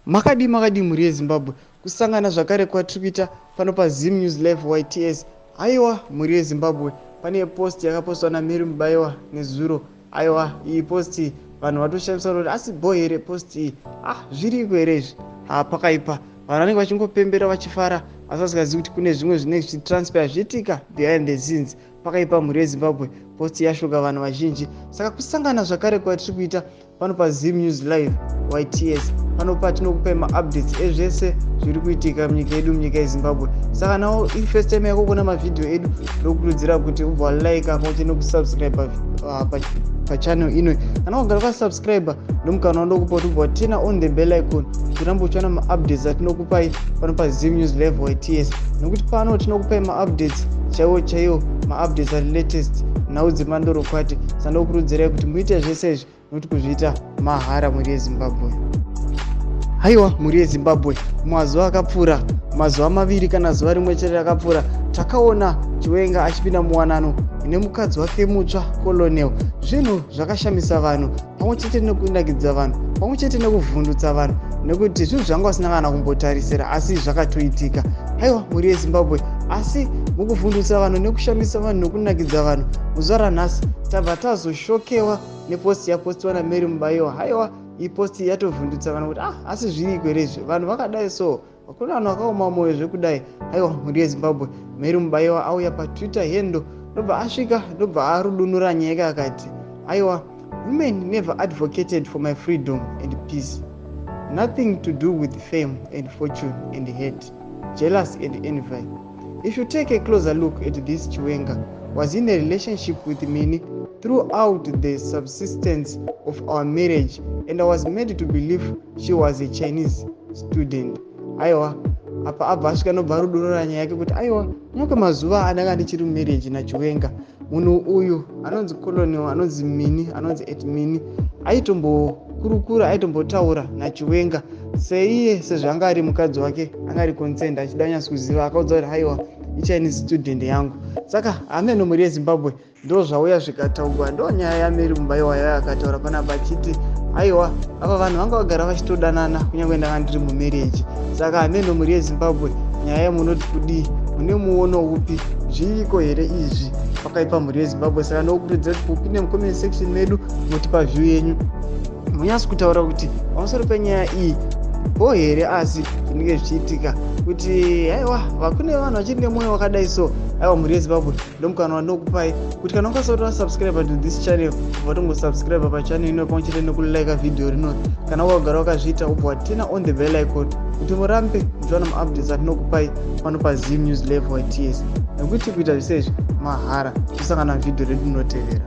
Makadi mhuri yeZimbabwe kusangana zvakare kwatiri kuita pano paZim News Live YTS. Aiwa mhuri yeZimbabwe, pane post yakapostwa naMary Mubayiwa nezuro. Aiwa iyi post vanhu vatoshamisa kuti asi bo here post iyi zviriko here izvi pakaipa. Vanhu vanenge vachingopembera vachifara asi vasingazivi kuti kune zvimwe zvinenge zvichitranspire zvichiitika behind the scenes. Pakaipa mhuri yeZimbabwe, post yashoka vanhu vazhinji. Saka kusangana zvakare kwatiri kuita pano paZim News Live YTS. Pano patinokupai maupdates ezvese zviri kuitika munyika yedu, munyika yeZimbabwe. Saka nawo first time yako kuona mavideo edu, ndokukurudzira kuti ubva walike pamwe nekusubscribe pachannel ino. Kana wagara ukasubscribe ndomukana ndokupa kuti ubva watena on the bell icon kuti urambe uchiona maupdates atinokupai pano paZim News Live YTS. Nokuti pano tinokupai maupdates chaiwo maupdates ari latest naudzemandorokwati. Saka ndokukurudzirai kuti muite zvese izvi nokuti kuzviita mahara mhuri yeZimbabwe. Haiwa mhuri yeZimbabwe, mazuva akapfuura, mazuva maviri kana zuva rimwe chete rakapfuura, takaona Chiwenga achipinda muwanano nemukadzi wake mutsva Colonel. Zvinhu zvakashamisa vanhu, pamwe chete nekunakidza vanhu, pamwe chete nekuvhundutsa vanhu, nekuti zvinhu zvanga vasina kana kumbotarisira asi zvakatoitika. Haiwa mhuri yeZimbabwe, asi mukuvhundutsa vanhu nekushamisa vanhu nekunakidza vanhu, muzuva ranhasi tabva tazoshokewa nepost yapostiwa naMary Mubayiwa. Haiwa iyi post yatovhundutsa vanhu kuti asi zviriko here izvi, vanhu vakadai so, hakuna vanhu vakaoma moyo zvekudai. Haiwa mhuri yeZimbabwe, Mary Mubayiwa auya paTwitter hendo, ndobva asvika ndobva arudunura nyaya akati, aiwa, women never advocated for my freedom and peace, nothing to do with fame and fortune and hate, jealousy and envy. If you take a closer look at this, Chiwenga was in a relationship with me throughout the subsistence of our marriage, and I was made to believe she was a Chinese student. Aiwa, apa abva asvika nobva rudunura nyaya yake kuti aiwa, nyoka mazuva andanga ndichiri mumarriage naChiwenga, munhu uyu anonzi Colonel, anonzi Mini, anonzi Mini, aitombokurukura, aitombotaura naChiwenga seiye sezvanga ari mukadzi wake, anga ari consent, achida nyasi kuziva, akaudza kuti aiwa iChinese student yangu. Saka ameno mhuri yeZimbabwe, ndo zvauya zvikataurwa, ndo nyaya yaMary Mubayiwa yakataura panapa achiti aiwa, apa vanhu vanga vagara vachitodanana kunyange ndanga ndiri mumarriage. Saka ameno mhuri yeZimbabwe, nyaya munoti kudii, mune muono upi, zviriko here izvi pakaipa mhuri yeZimbabwe? Saka ndokukurudzira kuti mupinde mucomment section medu motipa view yenyu, munyasi kutaura kuti pamusoro penyaya iyi bo here asi zvinenge zvichiitika, kuti aiwa vakune vanhu vachiri nemoyo wakadai so. Aiwa mhuri yeZimbabwe, ndomukana wandinokupai kuti kana ungasati wasubscribe to this channel, ubva tongosubscribe pachannel ino pamwe chete nekulike video rino. Kana wakagara wakazviita, ubva watena on the bell icon kuti murambe muchiwana maupdates atinokupai pano paZim News Live YTS, nekuti kuita zvese izvi mahara. Tisangana video redu rinotevera.